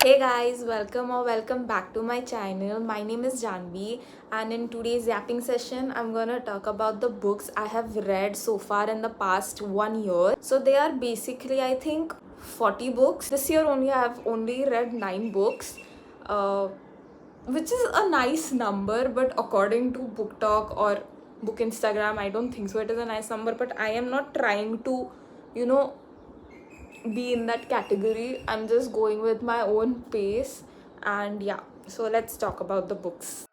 Hey guys, welcome back to my channel. My name is Janvi, and in today's yapping session I'm gonna talk about the books I have read so far in the past 1 year. So they are basically, I think, 40 books. This year only I have only read 9 books, uh, which is a nice number, but according to Book Talk or Book Instagram, I don't think so. It is a nice number, but I am not trying to, you know, be in that category. I'm just going with my own pace, and yeah, so let's talk about the books.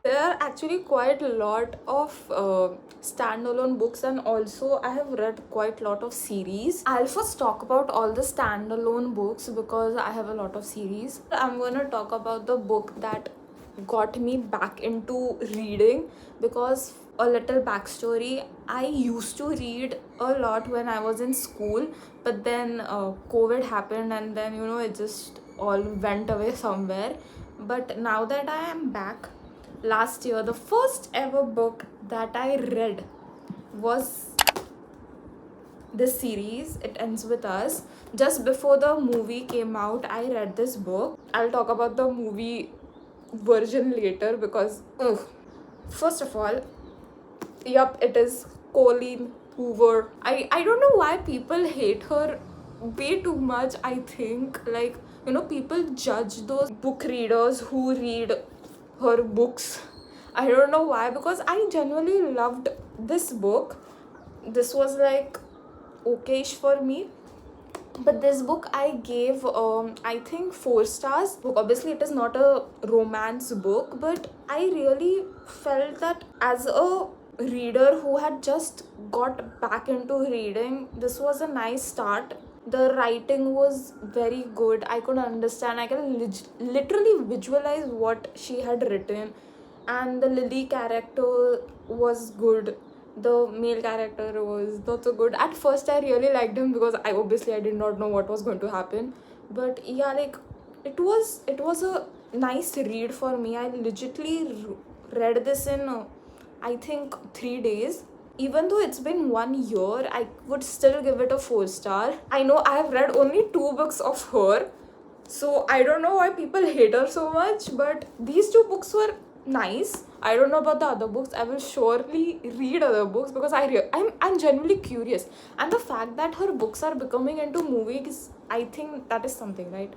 There are actually quite a lot of standalone books, and also I have read quite a lot of series. I'll first talk about all the standalone books because I have a lot of series. I'm gonna talk about the book that got me back into reading, because a little backstory, I used to read a lot when I was in school, but then COVID happened, and then it just all went away somewhere. But now that I am back, last year the first ever book that I read was this series, It Ends With Us. Just before the movie came out, I read this book. I'll talk about the movie version later because first of all, yup, it is Colleen Hoover. I don't know why people hate her way too much. I think, like, people judge those book readers who read her books. I don't know why, because I genuinely loved this book. This was like okayish for me, but this book I gave I think 4 stars. Obviously it is not a romance book, but I really felt that as a reader who had just got back into reading, this was a nice start. The writing was very good. I could understand, I can literally visualize what she had written, and the Lily character was good. The male character was not so good. At first I really liked him because I did not know what was going to happen, but yeah, like, it was a nice read for me. I legitimately read this in I think 3 days. Even though it's been 1 year, I would still give it a 4 star. I know I have read only 2 books of her, so I don't know why people hate her so much, but these 2 books were nice. I don't know about the other books. I will surely read other books because I'm genuinely curious. And the fact that her books are becoming into movies, I think that is something, right?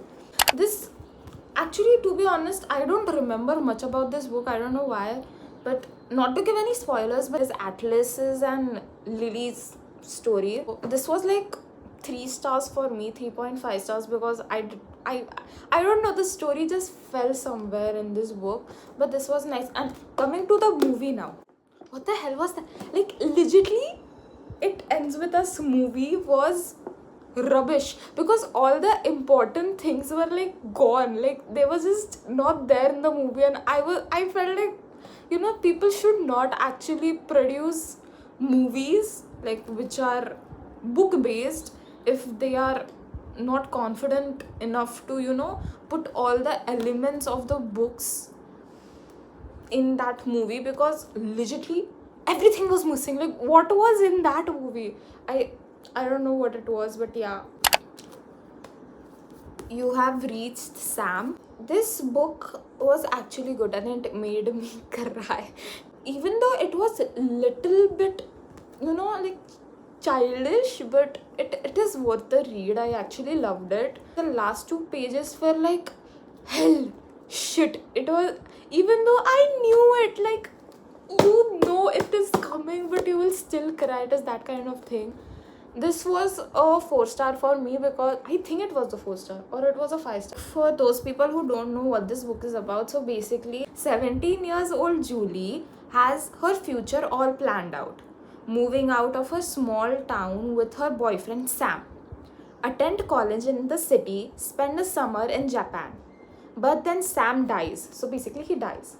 This, actually, to be honest, I don't remember much about this book. I don't know why, but not to give any spoilers, but it's Atlas's and Lily's story. This was like 3 stars for me, 3.5 stars, because I don't know, the story just fell somewhere in this book, but this was nice. And coming to the movie now, what the hell was that? Like, legitimately, It Ends With Us movie was rubbish because all the important things were like gone. Like, they were just not there in the movie, and I felt like, people should not actually produce movies like which are book based if they are not confident enough to put all the elements of the books in that movie, because legitimately everything was missing. Like, what was in that movie? I don't know what it was, but yeah. You Have Reached Sam. This book was actually good and it made me cry. Even though it was little bit, like, childish, but it is worth the read. I actually loved it. The last 2 pages were like, hell, shit. It was, even though I knew it, like, it is coming, but you will still cry. It is that kind of thing. This was a 4 star for me because I think it was a 4 star or it was a 5 star. For those people who don't know what this book is about, so basically 17 years old Julie has her future all planned out. Moving out of her small town with her boyfriend Sam. Attend college in the city, spend a summer in Japan. But then Sam dies. So basically he dies.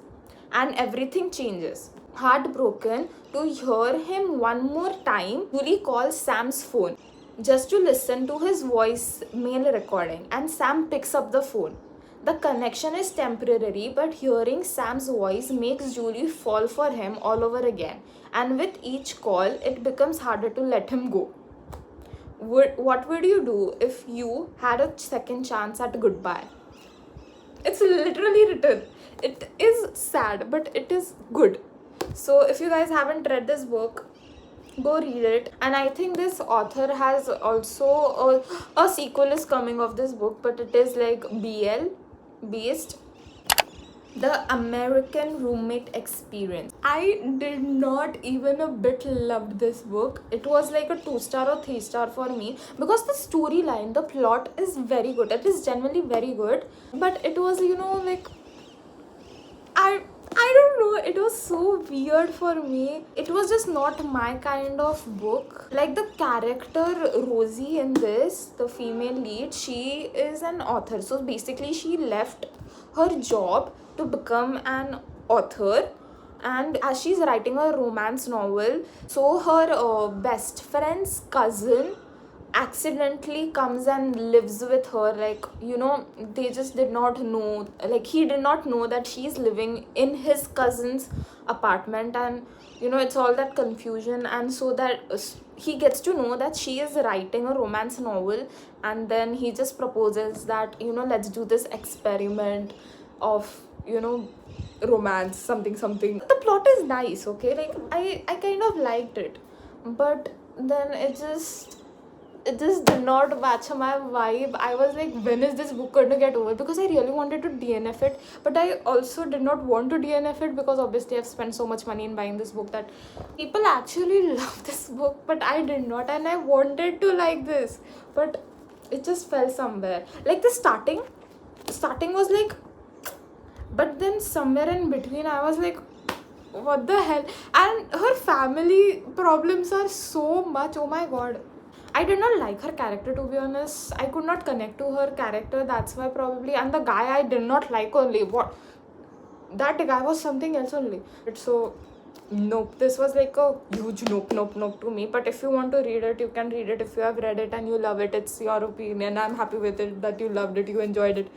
And everything changes. Heartbroken to hear him one more time, Julie calls Sam's phone just to listen to his voicemail recording, and Sam picks up the phone. The connection is temporary, but hearing Sam's voice makes Julie fall for him all over again. And with each call, it becomes harder to let him go. What would you do if you had a second chance at goodbye? It's literally written. It is sad, but it is good. So if you guys haven't read this book, go read it. And I think this author has also a sequel is coming of this book, but it is like Beast, the American Roommate Experience. I did not even a bit loved this book. It was like a 2-star or 3-star for me because the storyline, the plot is very good. It is genuinely very good, but it was, like, I don't know, it was so weird for me. It was just not my kind of book. Like the character Rosie in this, the female lead, she is an author. So basically she left her job to become an author, and as she's writing a romance novel, so her best friend's cousin accidentally comes and lives with her. Like, they just did not know, like he did not know that she's living in his cousin's apartment, and it's all that confusion. And so that he gets to know that she is writing a romance novel, and then he just proposes that let's do this experiment of romance, something. The plot is nice, okay, like I kind of liked it, but then it just did not match my vibe. I was like, when is this book going to get over? Because I really wanted to DNF it, but I also did not want to DNF it because obviously I've spent so much money in buying this book that people actually love this book, but I did not, and I wanted to like this, but it just fell somewhere. Like the starting was like, but then somewhere in between I was like, what the hell? And her family problems are so much, oh my god. I did not like her character, to be honest. I could not connect to her character, that's why probably. And the guy I did not like only. What? That guy was something else only. So, nope. This was like a huge nope to me. But if you want to read it, you can read it. If you have read it and you love it, it's your opinion. I'm happy with it, that you loved it, you enjoyed it.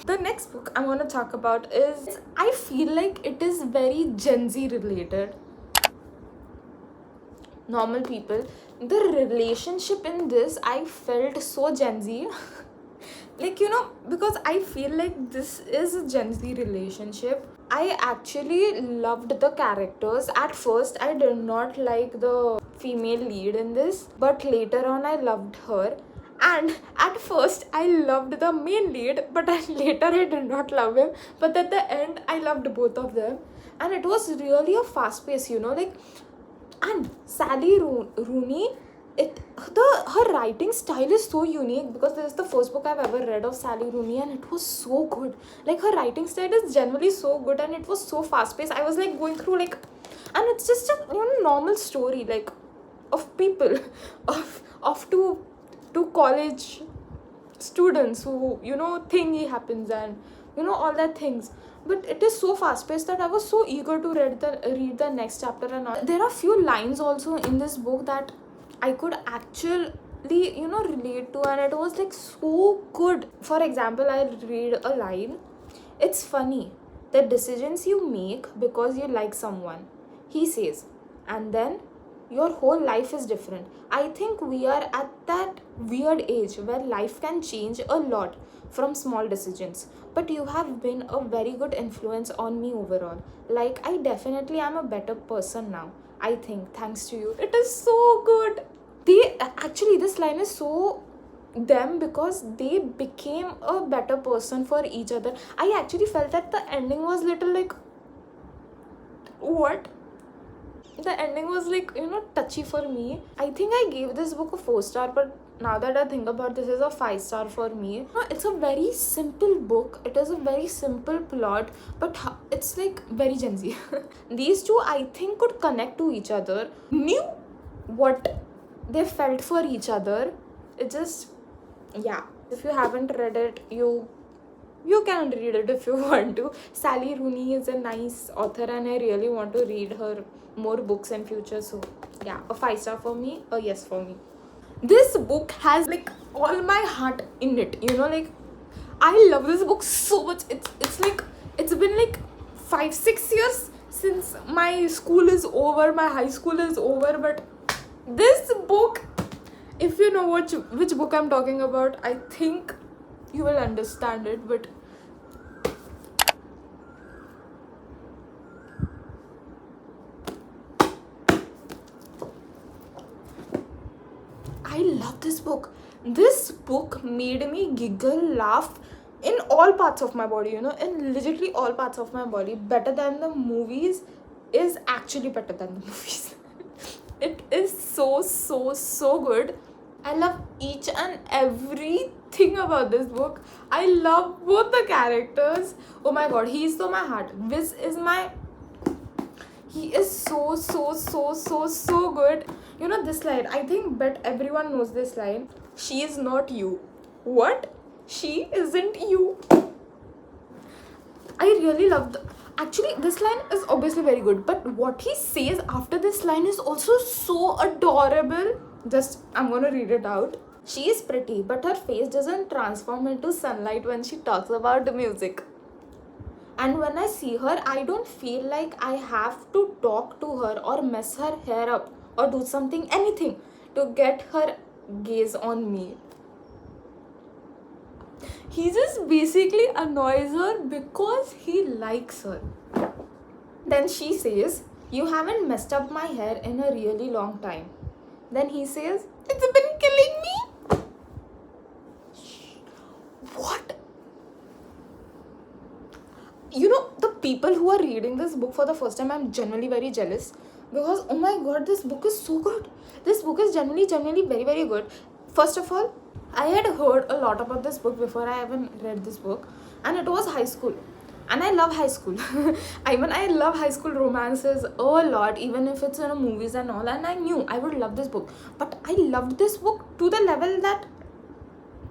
The next book I'm going to talk about is, I feel like it is very Gen Z related. Normal people. The relationship in this, I felt so Gen Z. Like, because I feel like this is a Gen Z relationship. I actually loved the characters. At first, I did not like the female lead in this, but later on, I loved her. And at first, I loved the main lead, but later I did not love him. But at the end, I loved both of them. And it was really a fast pace, like. And Sally Rooney, her writing style is so unique, because this is the first book I've ever read of Sally Rooney, and it was so good. Like, her writing style is generally so good, and it was so fast paced. I was like going through and it's just a normal story, like, of people, of two college students who thingy happens, and all that things. But it is so fast paced that I was so eager to read the next chapter. And all. There are few lines also in this book that I could actually relate to, and it was like so good. For example, I'll read a line. It's funny, the decisions you make because you like someone, he says, and then your whole life is different. I think we are at that weird age where life can change a lot from small decisions. But you have been a very good influence on me overall. Like, I definitely am a better person now, I think, thanks to you. It is so good. This line is so them, because they became a better person for each other. I actually felt that the ending was little like, what? The ending was like, touchy for me. I think I gave this book a 4-star, but now that I think about this, is a 5-star for me. It's a very simple book. It is a very simple plot, but it's like very Gen Z. These two, I think, could connect to each other, knew what they felt for each other. It just, yeah. If you haven't read it, you can read it if you want to. Sally Rooney is a nice author, and I really want to read her more books in future. So yeah, a 5-star for me, a yes for me. This book has like all my heart in it, like I love this book so much. It's like, it's been like 5-6 years since my school is over, my high school is over, but this book, if you know which book I'm talking about, I think you will understand it. But I love this book. This book made me giggle, laugh in all parts of my body, in literally all parts of my body. Better than the movies is actually better than the movies. It is so good. I love each and everything about this book. I love both the characters. Oh my god, he is so my heart. Viz is my... He is so good. You know this line, I think bet everyone knows this line. She is not you. What? She isn't you. I really love actually, this line is obviously very good, but what he says after this line is also so adorable. I'm gonna read it out. She is pretty, but her face doesn't transform into sunlight when she talks about the music. And when I see her, I don't feel like I have to talk to her or mess her hair up or do anything to get her gaze on me. He just basically annoys her because he likes her. Then she says, you haven't messed up my hair in a really long time. Then he says, it's been killing me. What? The people who are reading this book for the first time, I'm genuinely very jealous. Because, oh my god, this book is so good. This book is genuinely very good. First of all, I had heard a lot about this book before I even read this book. And it was high school. And I love high school. I love high school romances a lot, even if it's in movies and all. And I knew I would love this book. But I loved this book to the level that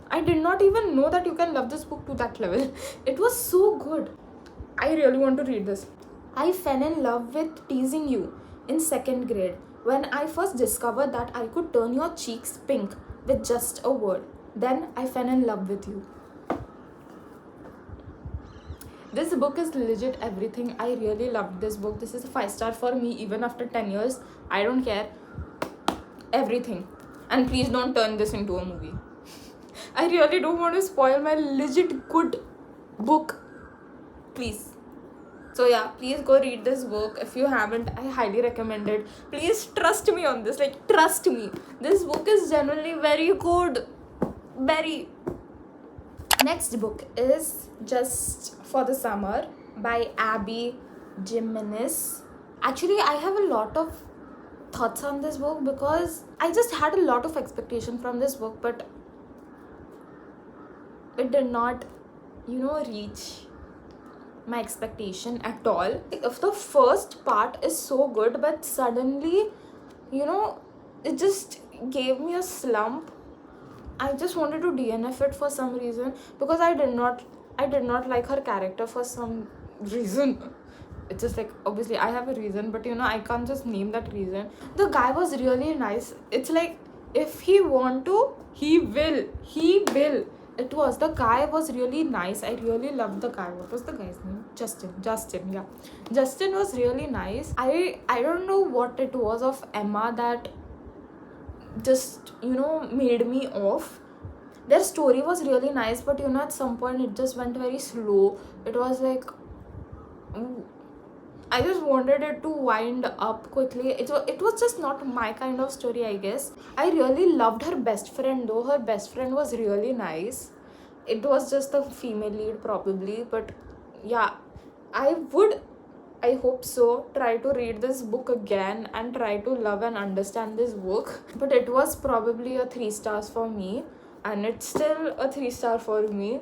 I did not even know that you can love this book to that level. It was so good. I really want to read this. I fell in love with teasing you in 2nd grade when I first discovered that I could turn your cheeks pink with just a word. Then I fell in love with you. This book is legit everything. I really loved this book. This is a 5-star for me even after 10 years. I don't care. Everything. And please don't turn this into a movie. I really don't want to spoil my legit good book. Please. So yeah, please go read this book. If you haven't, I highly recommend it. Please trust me on this. Trust me. This book is genuinely very good. Very. Next book is Just for the Summer by Abby Jimenez. Actually, I have a lot of thoughts on this book because I just had a lot of expectation from this book, but it did not, reach my expectation at all. If the first part is so good, but suddenly, it just gave me a slump. I just wanted to DNF it for some reason because I did not like her character for some reason. It's just obviously I have a reason, but I can't just name that reason. The guy was really nice. It's if he want to, he will. The guy was really nice. I really loved the guy. What was the guy's name? Justin, yeah. Justin was really nice. I don't know what it was of Emma that just, made me off. Their story was really nice, but, at some point it just went very slow. It was I just wanted it to wind up quickly. It was just not my kind of story, I guess. I really loved her best friend, though. Her best friend was really nice. It was just the female lead, probably. But, yeah, I hope so, try to read this book again and try to love and understand this book. But it was probably a 3 stars for me. And it's still a 3-star for me.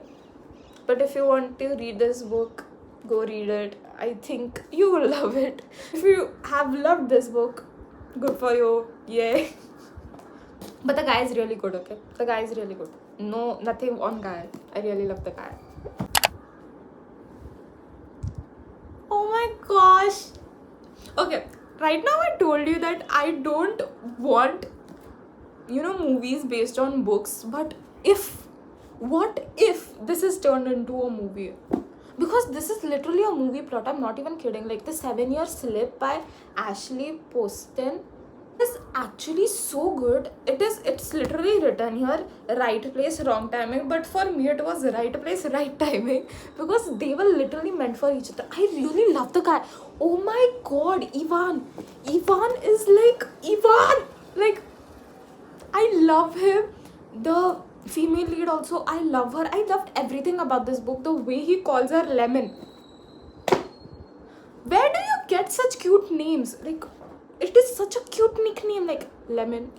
But if you want to read this book, go read it. I think you will love it. If you have loved this book, good for you. Yay. But the guy is really good, okay? The guy is really good. No, nothing on guy. I really love the guy. Oh my gosh. Okay, right now I told you that I don't want, movies based on books. But if what if this is turned into a movie? Because this is literally a movie plot. I'm not even kidding. Like the 7-year slip by Ashley Poston is actually so good. It's literally written here, right place, wrong timing. But for me, it was right place, right timing, because they were literally meant for each other. I really love the guy. Oh my god, Ivan is like Ivan. Like, I love him. The female lead also, I love her. I loved everything about this book. The way he calls her Lemon. Where do you get such cute names? Like, it is such a cute nickname, like Lemon.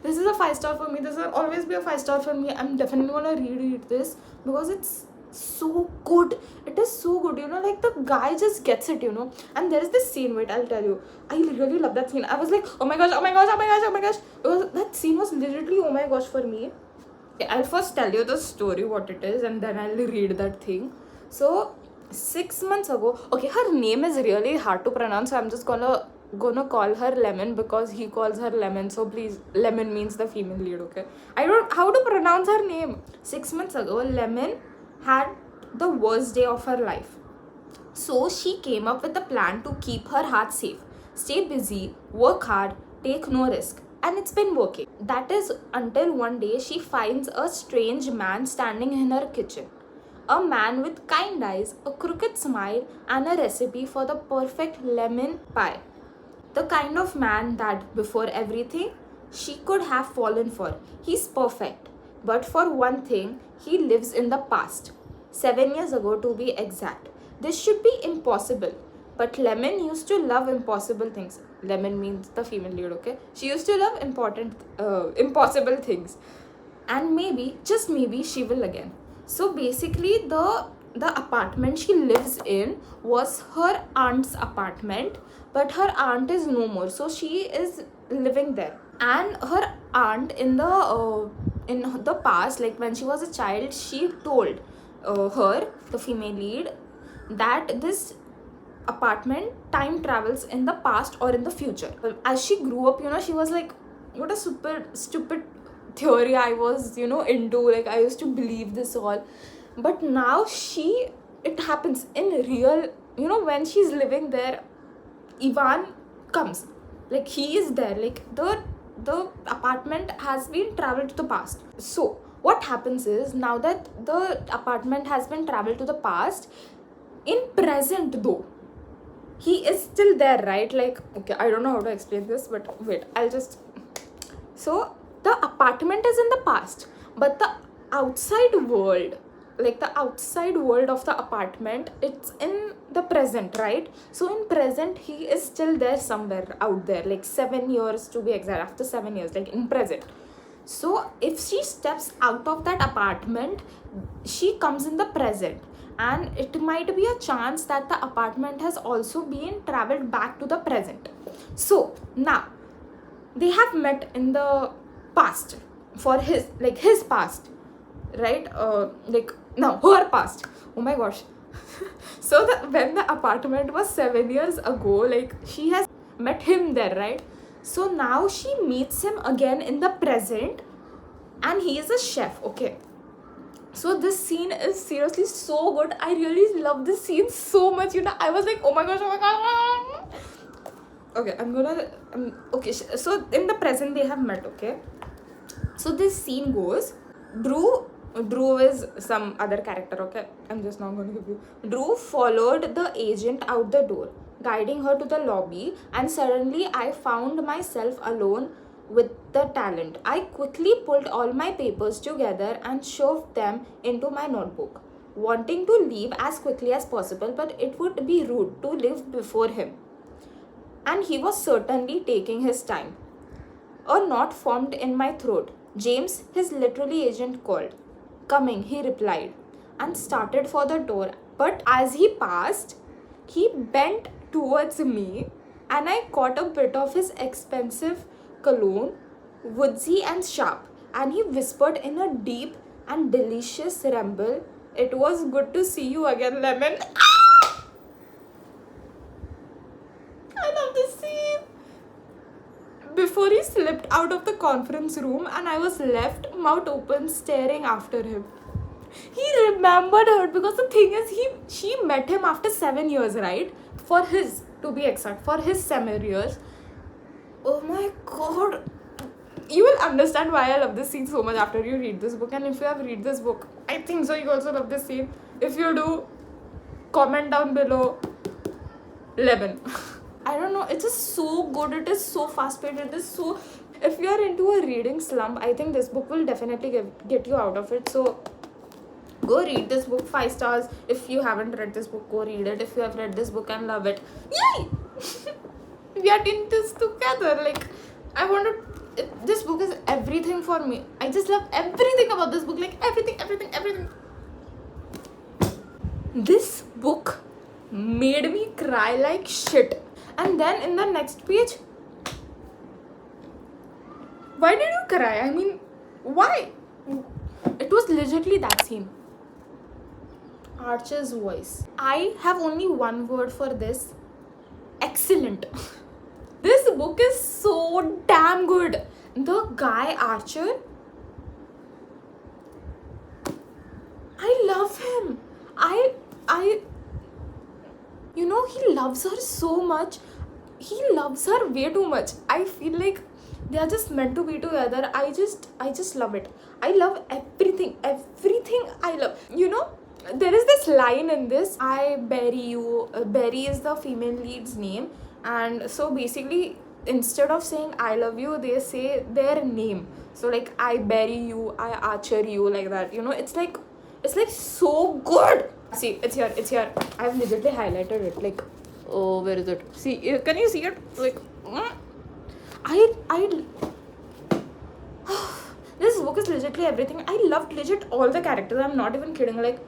This is a 5-star for me. This will always be a 5-star for me. I'm definitely gonna reread this because it's so good. It is so good, you know, like the guy just gets it, you know. And there is this scene, wait, I'll tell you. I really love that scene. I was like, oh my gosh. Because that scene was literally oh my gosh for me. Okay, I'll first tell you the story, what it is, and then I'll read that thing. So 6 months ago, okay, her name is really hard to pronounce, so I'm just gonna call her Lemon because he calls her Lemon. So please, Lemon means the female lead, okay? I don't how to pronounce her name. 6 months ago, Lemon had the worst day of her life. So she came up with a plan to keep her heart safe, stay busy, work hard, take no risk. And it's been working. That is until one day she finds a strange man standing in her kitchen. A man with kind eyes, a crooked smile, and a recipe for the perfect lemon pie. The kind of man that, before everything, she could have fallen for. He's perfect. But for one thing, he lives in the past. 7 years ago, to be exact. This should be impossible. But Lemon used to love impossible things. Lemon means the female lead, okay? She used to love impossible things. And maybe, just maybe, she will again. So basically, the apartment she lives in was her aunt's apartment, but her aunt is no more, so she is living there. And her aunt in the past, like when she was a child, she told her, the female lead, that this apartment time travels in the past or in the future. As she grew up, you know, she was like, what a super stupid theory I was, you know, into. Like, I used to believe this all. But now it happens in real, you know, when she's living there, Ivan comes. Like, he is there. Like, the apartment has been traveled to the past. So what happens is, now that the apartment has been traveled to the past, in present though, he is still there, right? Like, okay, I don't know how to explain this, but wait, so the apartment is in the past, but the outside world, like the outside world of the apartment, it's in the present, right? So in present, he is still there somewhere out there, like 7 years to be exact, after 7 years, like in present. So if she steps out of that apartment, she comes in the present, and it might be a chance that the apartment has also been traveled back to the present. So now they have met in the past for his past, right? Like, no, her past. Oh my gosh. So when the apartment was 7 years ago, like, she has met him there, right? So now she meets him again in the present, and he is a chef, okay? So this scene is seriously so good. I really love this scene so much, you know. I was like, oh my gosh. Okay, okay, so in the present they have met, okay? So this scene goes, Drew is some other character, okay? I'm just not going to give you. Drew followed the agent out the door, guiding her to the lobby, and suddenly I found myself alone with the talent. I quickly pulled all my papers together and shoved them into my notebook, wanting to leave as quickly as possible, but it would be rude to leave before him. And he was certainly taking his time. A knot formed in my throat. James, his literary agent, called. Coming, he replied, and started for the door. But as he passed, he bent towards me, and I caught a bit of his expensive cologne, woodsy and sharp, and he whispered in a deep and delicious rumble, "It was good to see you again, Lemon." I love this scene. before he slipped out of the conference room and I was left mouth open staring after him. He remembered her because the thing is she met him after 7 years, right? For his, to be exact, for his 7 years. Oh my god. You will understand why I love this scene so much after you read this book. And if you have read this book, I think so you also love this scene. If you do, comment down below 11. I don't know, it's just so good. It is so fast paced. It is so, if you are into a reading slump, I think this book will definitely get you out of it. So go read this book. 5 stars. If you haven't read this book, go read it. If you have read this book and love it, yay. We are in this together. Like, I want to, this book is everything for me. I just love everything about this book. Like everything. This book made me cry like shit. And then in the next page, why did you cry? I mean, why? It was legitimately that scene. Archer's voice. I have only one word for this. Excellent. This book is so damn good. The guy Archer, I love him. You know, he loves her so much. He loves her way too much. I feel like they are just meant to be together. I just love it. I love everything I love. You know, there is this line in this, I bury you. Berry is the female lead's name, and so basically instead of saying I love you, they say their name. So like, I bury you, I archer you, like that. You know, it's like so good. See, it's here. I've legitimately highlighted it. Like, oh, where is it? See, can you see it? Like, this book is legitimately everything. I loved legit all the characters. I'm not even kidding. Like,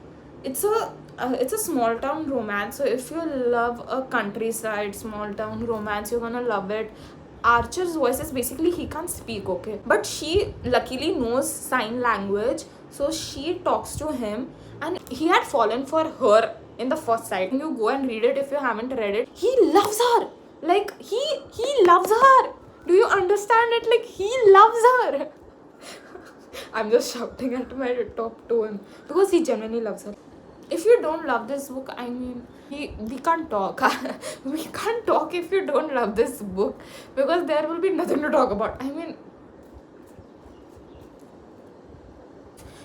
it's a small town romance. So if you love a countryside small town romance, you're gonna love it. Archer's voice is basically, he can't speak, okay, but she luckily knows sign language, so she talks to him, and he had fallen for her in the first sight. You go and read it if you haven't read it. He loves her. Like, he loves her. Do you understand it? Like, he loves her. I'm just shouting at my top to him because he genuinely loves her. If you don't love this book, I mean, we can't talk. We can't talk if you don't love this book, because there will be nothing to talk about. I mean,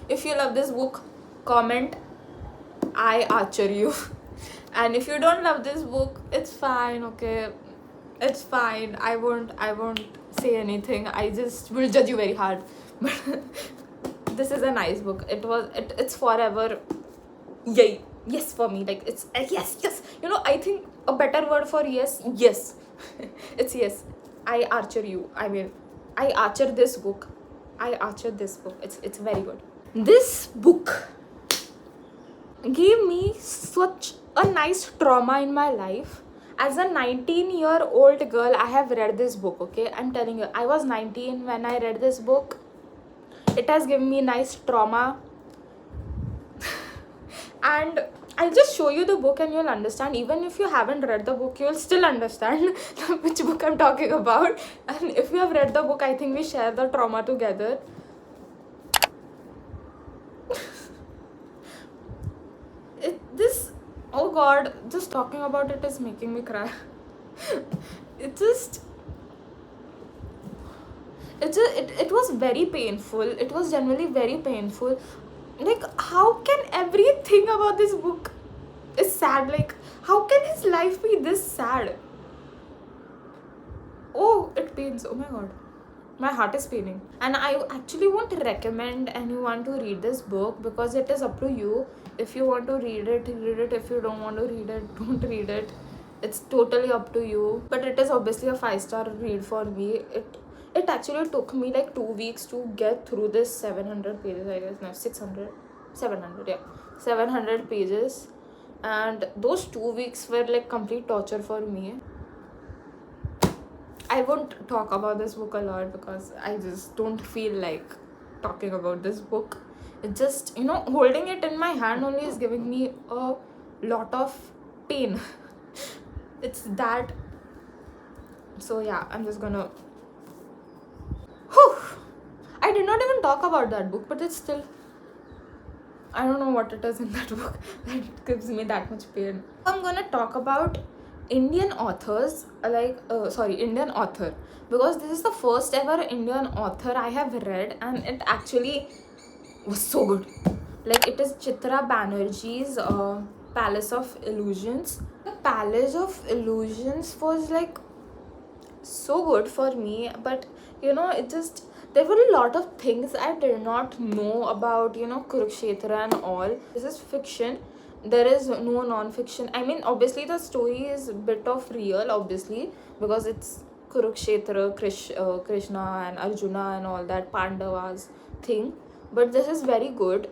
if you love this book, comment I archer you. And if you don't love this book, it's fine, okay? It's fine. I won't say anything. I just will judge you very hard. But this is a nice book. It's forever yay. Yes for me. Like, it's yes. You know, I think a better word for yes. It's yes. I archer you. I mean, I archer this book. It's very good. This book gave me such a nice trauma in my life. As a 19-year-old girl, I have read this book, okay? I'm telling you, I was 19 when I read this book. It has given me nice trauma. And I'll just show you the book and you'll understand. Even if you haven't read the book, you'll still understand which book I'm talking about. And if you have read the book, I think we share the trauma together. Oh god, just talking about it is making me cry. It was very painful. It was genuinely very painful. Like, how can everything about this book is sad? Like, how can his life be this sad? Oh, it pains. Oh my god. My heart is paining. And I actually won't recommend anyone to read this book, because it is up to you. If you want to read it, read it. If you don't want to read it, don't read it. It's totally up to you. But it is obviously a 5-star read for me. It actually took me like 2 weeks to get through this 700 pages, I guess. No, 700, yeah. 700 pages. And those 2 weeks were like complete torture for me. I won't talk about this book a lot because I just don't feel like talking about this book. It just, you know, holding it in my hand only is giving me a lot of pain. It's that. So yeah, I'm just gonna not even talk about that book, but it's still, I don't know what it is in that book that gives me that much pain. I'm gonna talk about Indian authors, Indian author, because this is the first ever Indian author I have read, and it actually was so good. Like, it is Chitra Banerjee's Palace of Illusions. The Palace of Illusions was like so good for me, but it just, there were a lot of things I did not know about Kurukshetra and all. This is fiction, there is no non-fiction. I mean, obviously the story is a bit of real, obviously, because it's Kurukshetra, Krishna and Arjuna and all that Pandavas thing, but this is very good.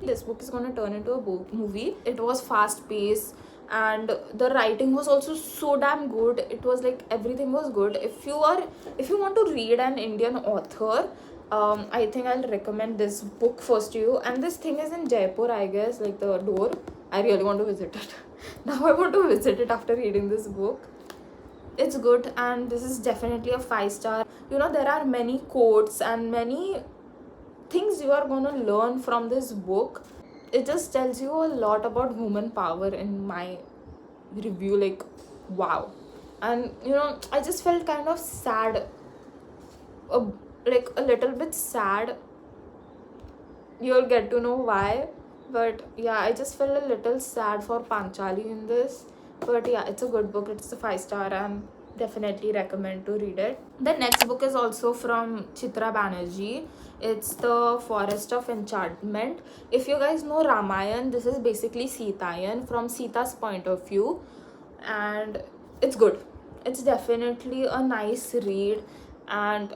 This book is going to turn into a movie. It was fast paced, and the writing was also so damn good. It was like everything was good. If you want to read an Indian author, I think I'll recommend this book first to you. And this thing is in Jaipur, I guess, like the door. I really want to visit it. Now I want to visit it after reading this book. It's good, and this is definitely a 5-star. There are many quotes and many things you are going to learn from this book. It just tells you a lot about woman power, in my review. Like, wow. And I just felt kind of sad, like a little bit sad. You'll get to know why, but yeah, I just felt a little sad for Panchali in this. But yeah, it's a good book. It's a 5-star, and definitely recommend to read it. The next book is also from Chitra Banerjee. It's The Forest of Enchantment. If you guys know Ramayan, this is basically Sitayan from Sita's point of view, and it's good. It's definitely a nice read, and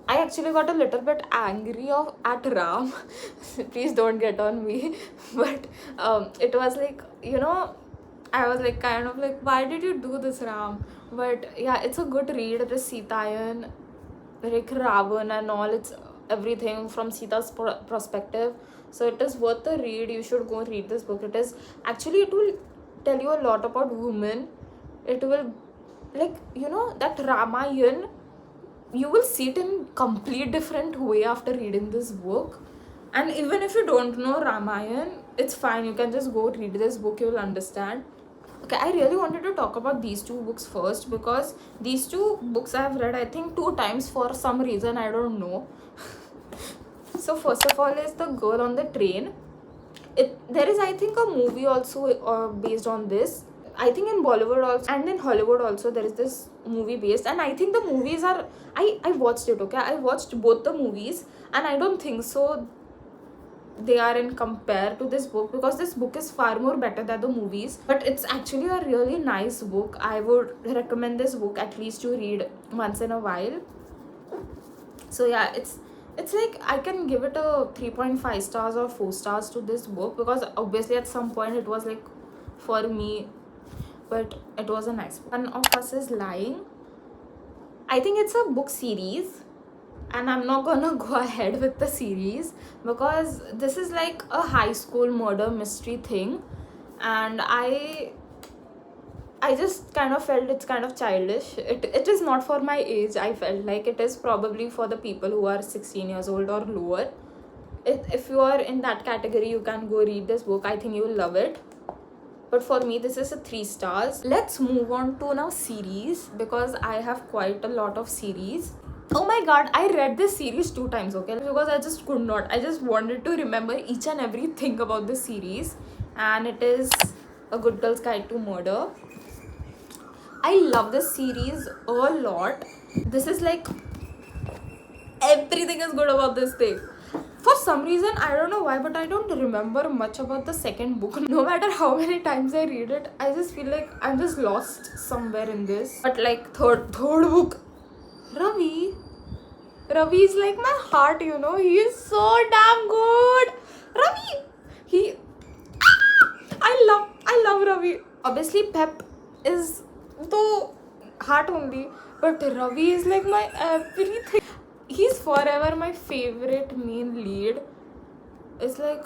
I actually got a little bit angry at Ram. Please don't get on me. But it was like, I was like kind of like, why did you do this, Ram? But yeah, it's a good read. It is Sitayan, like Ravan and all. It's everything from Sita's perspective. So it is worth the read. You should go read this book. It is actually, it will tell you a lot about women. It will, like, that Ramayan, you will see it in complete different way after reading this book. And even if you don't know Ramayan, it's fine. You can just go read this book. You will understand. Okay, I really wanted to talk about these two books first, because these two books I have read, I think, 2 times for some reason. I don't know. So first of all is The Girl on the Train. There is, I think, a movie also based on this. I think in Bollywood also and in Hollywood also there is this movie based, and I think the movies are, I watched it, okay? I watched both the movies, and I don't think so they are in compare to this book, because this book is far more better than the movies. But it's actually a really nice book. I would recommend this book at least to read once in a while. So yeah, it's like I can give it a 3.5 stars or 4 stars to this book, because obviously at some point it was like for me, but it was a nice book. One of Us is Lying. I think it's a book series, and I'm not gonna go ahead with the series because this is like a high school murder mystery thing, and I just kind of felt it's kind of childish. It is not for my age. I felt like it is probably for the people who are 16 years old or lower. If you are in that category, you can go read this book. I think you will love it. But for me, this is a 3 stars. Let's move on to now series, because I have quite a lot of series. Oh my god, I read this series 2 times, okay? Because I just could not. I just wanted to remember each and everything about this series. And it is A Good Girl's Guide to Murder. I love this series a lot. This is like, everything is good about this thing. For some reason, I don't know why, but I don't remember much about the second book. No matter how many times I read it, I just feel like I'm just lost somewhere in this. But like third book, Ravi is like my heart, He is so damn good. Ravi, I love Ravi. Obviously, Pep is the heart only, but Ravi is like my everything. He's forever my favorite main lead. It's like,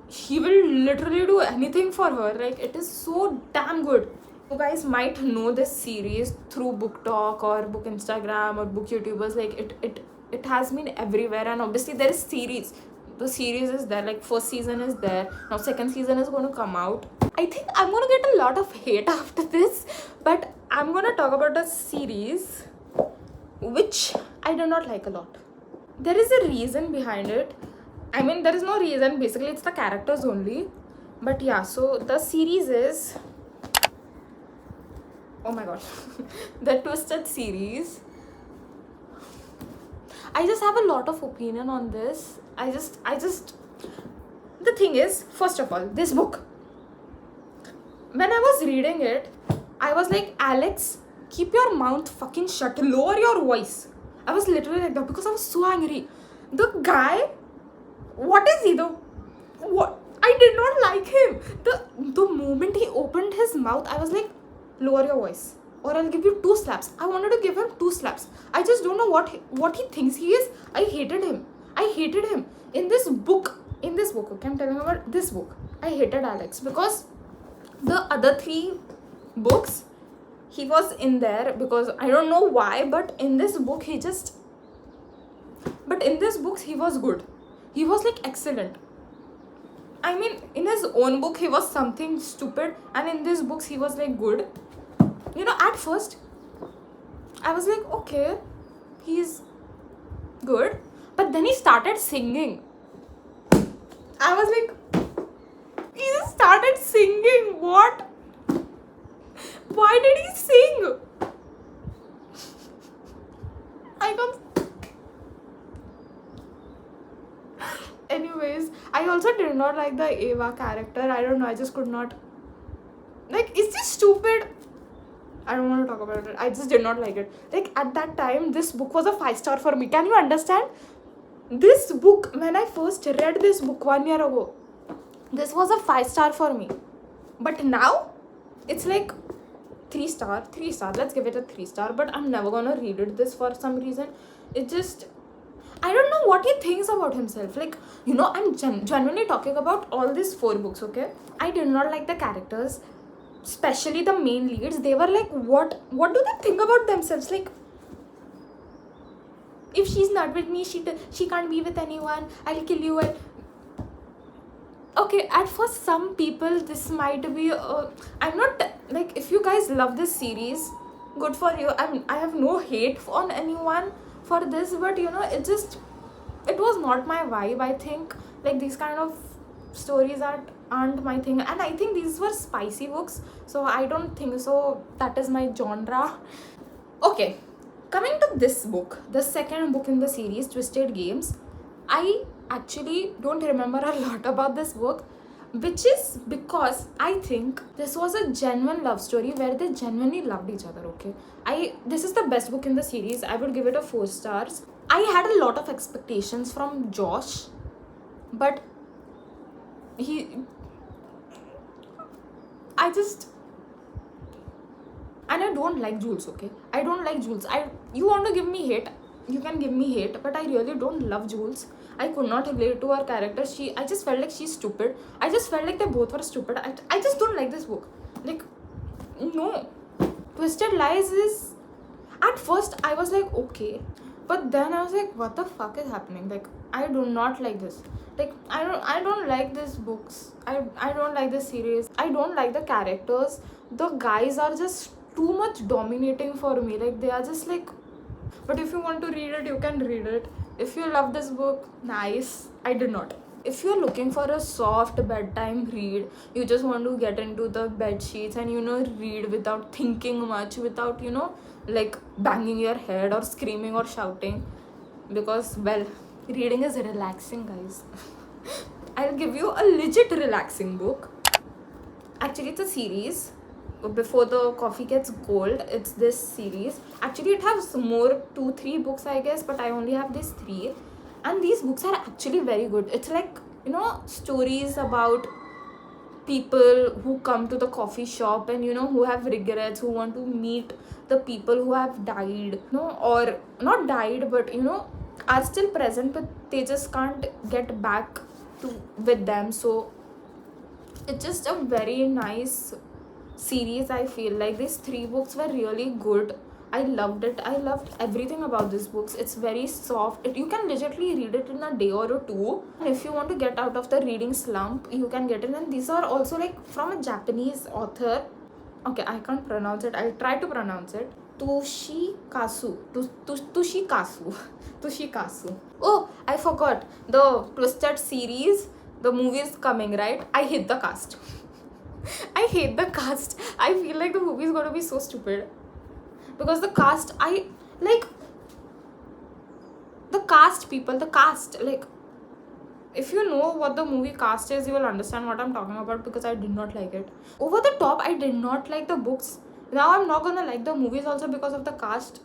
he will literally do anything for her. Like, it is so damn good. You guys might know this series through Book Talk or Book Instagram or Book YouTubers. Like, it has been everywhere, and obviously there is series. The series is there, like first season is there, now second season is going to come out. I think I'm going to get a lot of hate after this, but I'm going to talk about a series which I do not like a lot. There is a reason behind it. I mean, there is no reason, basically it's the characters only. But yeah, so the series is, oh my god, the Twisted series. I just have a lot of opinion on this. I just the thing is, first of all, this book, when I was reading it, I was like, Alex, keep your mouth fucking shut, lower your voice. I was literally like that because I was so angry. The guy, what is he though? What? I did not like him. The moment he opened his mouth, I was like, lower your voice or I'll give you 2 slaps. I wanted to give him 2 slaps. I just don't know what he thinks he is. I hated him. In this book, okay, I'm telling you about this book. I hated Alex because the other 3 books, he was in there because I don't know why, but in this book he was good. He was like excellent. I mean, in his own book he was something stupid, and in this books he was like good. You know, at first I was like, okay, he's good, but then he started singing. I was like, he just started singing. What? Why did he sing? I can't. Anyways, I also did not like the Eva character. I don't know, I just could not. Like, it's just stupid. I don't want to talk about it. I just did not like it. Like, at that time, this book was a 5-star for me. Can you understand? This book, when I first read this book 1 year ago, this was a 5-star for me. But now, it's like 3-star. Let's give it a 3-star. But I'm never gonna read it this for some reason. It just, I don't know what he thinks about himself. Like, you know, I'm genuinely talking about all these 4 books, okay? I did not like the characters, especially the main leads. They were like, what do they think about themselves? Like, if she's not with me, she can't be with anyone. I'll kill you. Okay, at first, some people, this might be, I'm not, like, if you guys love this series, good for you. I have no hate on anyone for this, but you know, it was not my vibe. I think, like, these kind of stories aren't my thing, and I think these were spicy books, so I don't think so that is my genre. Okay, coming to this book, the second book in the series, Twisted Games, I actually don't remember a lot about this book, which is because I think this was a genuine love story where they genuinely loved each other, okay? This is the best book in the series. I would give it a 4 stars. I had a lot of expectations from Josh, but and I don't like Jules, okay? I don't like Jules. You want to give me hate, you can give me hate, but I really don't love Jules. I could not relate to her character. I just felt like she's stupid. I just felt like they both were stupid. I just don't like this book. Like, no. Twisted Lies is, at first I was like, okay, but then I was like, what the fuck is happening? Like, I do not like this. Like, I don't like these books. I don't like this series. I don't like the characters. The guys are just too much dominating for me. Like, they are just like, but if you want to read it, you can read it. If you love this book, nice. I did not. If you're looking for a soft bedtime read, you just want to get into the bed sheets and, you know, read without thinking much, without, you know, like banging your head or screaming or shouting, because, well, reading is relaxing, guys. I'll give you a legit relaxing book. Actually, it's a series. Before the Coffee Gets Cold, it's this series. Actually, it has more, 2-3 books, I guess, but I only have these 3, and these books are actually very good. It's like, you know, stories about people who come to the coffee shop and, you know, who have regrets, who want to meet the people who have died, no, or not died, but, you know, are still present, but they just can't get back with them. So it's just a very nice series. I feel like these 3 books were really good. I loved it. I loved everything about this books. It's very soft. You can legitimately read it in a day or two. And if you want to get out of the reading slump, you can get it. And these are also like from a Japanese author. Okay, I can't pronounce it. I'll try to pronounce it. Toshikazu. Toshikazu. Oh, I forgot. The Twisted series. The movie is coming, right? I hate the cast. I hate the cast. I feel like the movie is going to be so stupid. Because the cast, people, like, if you know what the movie cast is, you will understand what I'm talking about, because I did not like it. Over the top, I did not like the books. Now I'm not gonna like the movies also because of the cast.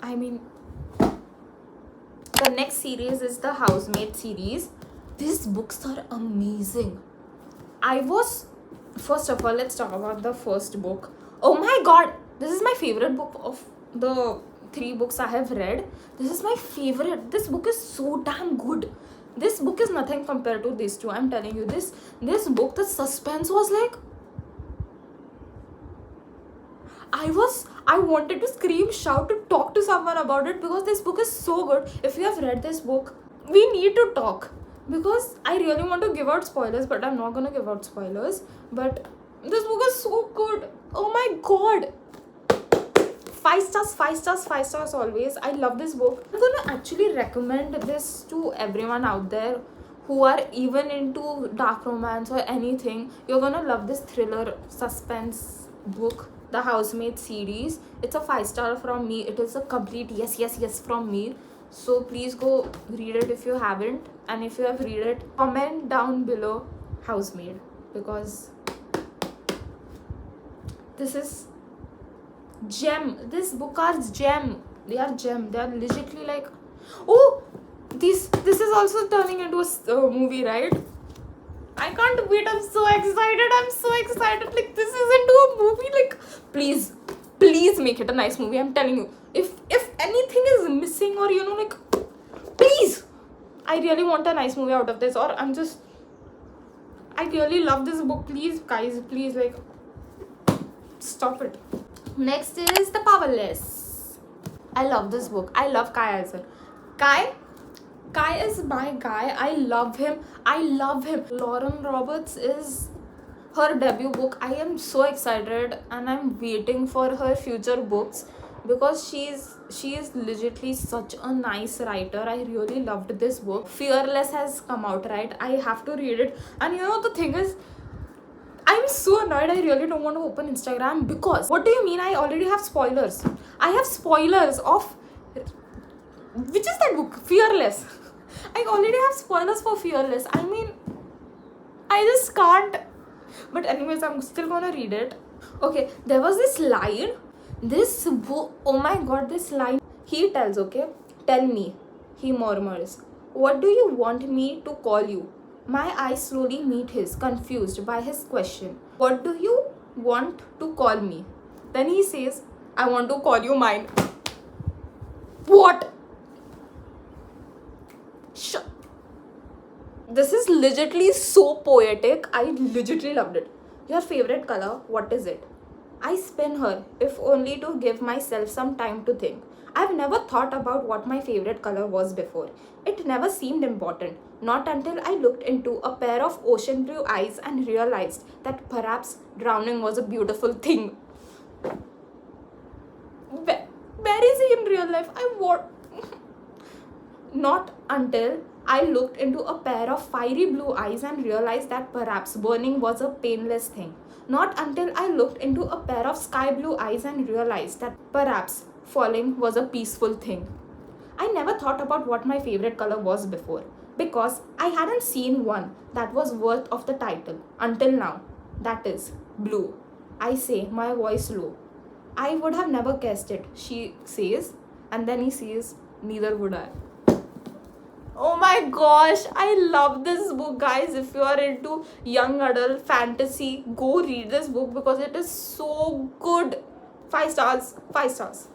I mean, the next series is the Housemaid series. These books are amazing. First of all, let's talk about the first book. Oh my god, this is my favorite book of the 3 books I have read. This is my favorite. This book is so damn good. This book is nothing compared to these 2. I'm telling you, this book, the suspense was like, I wanted to scream, shout, to talk to someone about it, because this book is so good. If you have read this book, we need to talk, because I really want to give out spoilers, but I'm not gonna give out spoilers. But this book is so good. Oh my god. 5 stars, 5 stars, 5 stars always. I love this book. I'm gonna actually recommend this to everyone out there who are even into dark romance or anything. You're gonna love this thriller suspense book, the Housemaid series. It's a 5 star from me. It is a complete yes from me. So please go read it if you haven't. And if you have read it, comment down below Housemaid, because this is gem. This book are gem. They are gem. They are legitimately like, oh, this is also turning into a movie, right? I can't wait. I'm so excited. Like, this is into a movie. Like, please make it a nice movie. I'm telling you. If anything is missing, or like, please, I really want a nice movie out of this. Or I really love this book. Please, guys, please, like, stop it. Next is the Powerless. I love this book. I love Kai as well. Kai is my guy. I love him. Lauren Roberts is her debut book. I am so excited, and I'm waiting for her future books, because she is legitimately such a nice writer. I really loved this book. Fearless has come out, right? I have to read it. And the thing is, I'm so annoyed. I really don't want to open Instagram, because what do you mean I already have spoilers? I have spoilers of, which is that book? Fearless. I already have spoilers for Fearless. I mean, I just can't. But anyways, I'm still gonna read it. Okay, there was this line. This book, oh my god, this line. He tells, okay, tell me, he murmurs, what do you want me to call you? My eyes slowly meet his, confused by his question. What do you want to call me? Then he says, I want to call you mine. What? This is legitimately so poetic. I legitimately loved it. Your favorite color, what is it? I spin her, if only to give myself some time to think. I've never thought about what my favorite color was before. It never seemed important, not until I looked into a pair of ocean blue eyes and realized that perhaps drowning was a beautiful thing. Where is he in real life? Not until I looked into a pair of fiery blue eyes and realized that perhaps burning was a painless thing. Not until I looked into a pair of sky blue eyes and realized that perhaps falling was a peaceful thing. I never thought about what my favorite color was before, because I hadn't seen one that was worth of the title until now. That is blue. I say, my voice low. I would have never guessed it, she says, and then he says, neither would I. Oh my gosh, I love this book, guys. If you are into young adult fantasy, go read this book, because it is so good. 5 stars, 5 stars.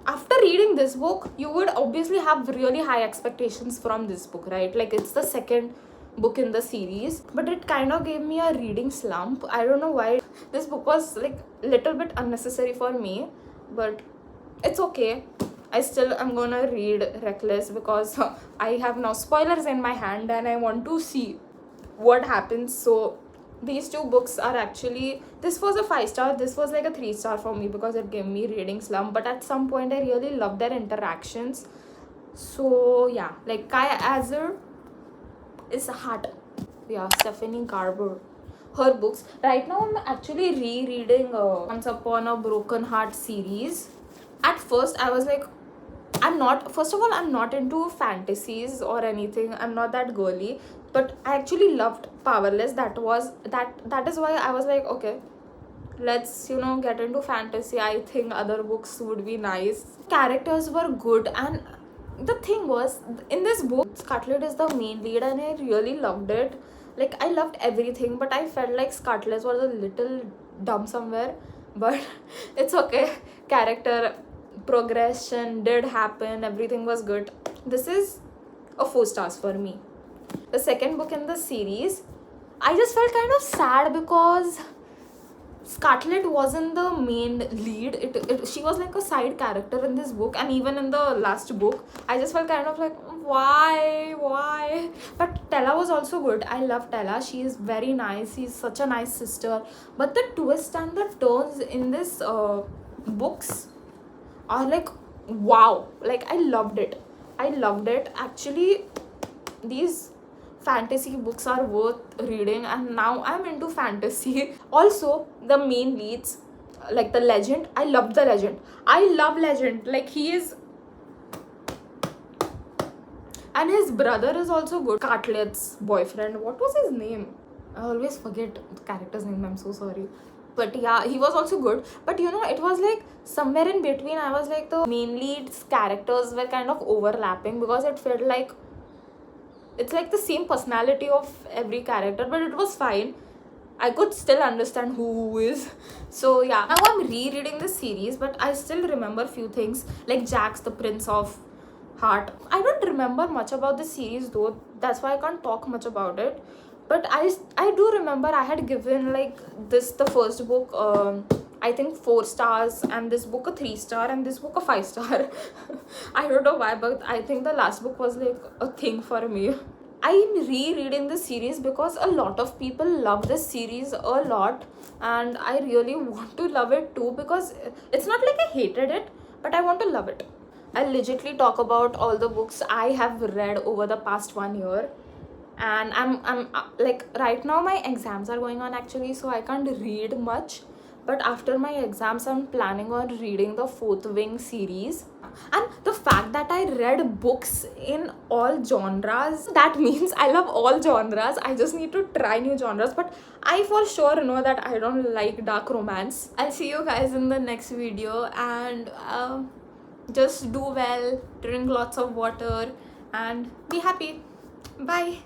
After reading this book, you would obviously have really high expectations from this book, right? Like, it's the second book in the series, but it kind of gave me a reading slump. I don't know why. This book was like little bit unnecessary for me, but it's okay. I still am gonna read Reckless because I have now spoilers in my hand and I want to see what happens. So these two books are actually, this was a 5 star, this was like a 3 star for me because it gave me reading slump, but at some point I really love their interactions. So yeah, like Kai Azur is a heart. Yeah, Stephanie Garber, her books. Right now I'm actually rereading Once Upon a Broken Heart series. At first I was like, I'm not, first of all, I'm not into fantasies or anything, I'm not that girly, but I actually loved Powerless. That is why I was like, okay, let's get into fantasy. I think other books would be nice. Characters were good, and the thing was, in this book Scarlett is the main lead and I really loved it. Like, I loved everything, but I felt like Scarlett was a little dumb somewhere, but it's okay. Character progression did happen, everything was good. This is a 4 stars for me. The second book in the series, I just felt kind of sad because Scarlett wasn't the main lead. She was like a side character in this book, and even in the last book, I just felt kind of like, why? But Tella was also good. I love Tella. She is very nice. She's such a nice sister. But the twist and the turns in this books are like, wow. Like, I loved it. Actually, these fantasy books are worth reading, and now I'm into fantasy. Also, the main leads, like the Legend, I love the Legend. I love Legend. Like, he is, and his brother is also good. Scarlett's boyfriend, what was his name? I always forget the character's name, I'm so sorry. But yeah, he was also good. But it was like somewhere in between. I was like, the main lead's characters were kind of overlapping because it felt like it's like the same personality of every character, but it was fine. I could still understand who is. So yeah, now I'm rereading the series, but I still remember few things, like Jax, the Prince of Heart. I don't remember much about the series though, that's why I can't talk much about it. But I do remember I had given like this, the first book, I think 4 stars, and this book a 3 star, and this book a 5 star. I don't know why, but I think the last book was like a thing for me. I'm rereading the series because a lot of people love this series a lot, and I really want to love it too, because it's not like I hated it, but I want to love it. I'll legitimately talk about all the books I have read over the past 1 year. And I'm like, right now my exams are going on actually, so I can't read much, but after my exams I'm planning on reading the Fourth Wing series. And the fact that I read books in all genres, that means I love all genres. I just need to try new genres, but I for sure know that I don't like dark romance. I'll see you guys in the next video, and just do well, drink lots of water, and be happy. Bye.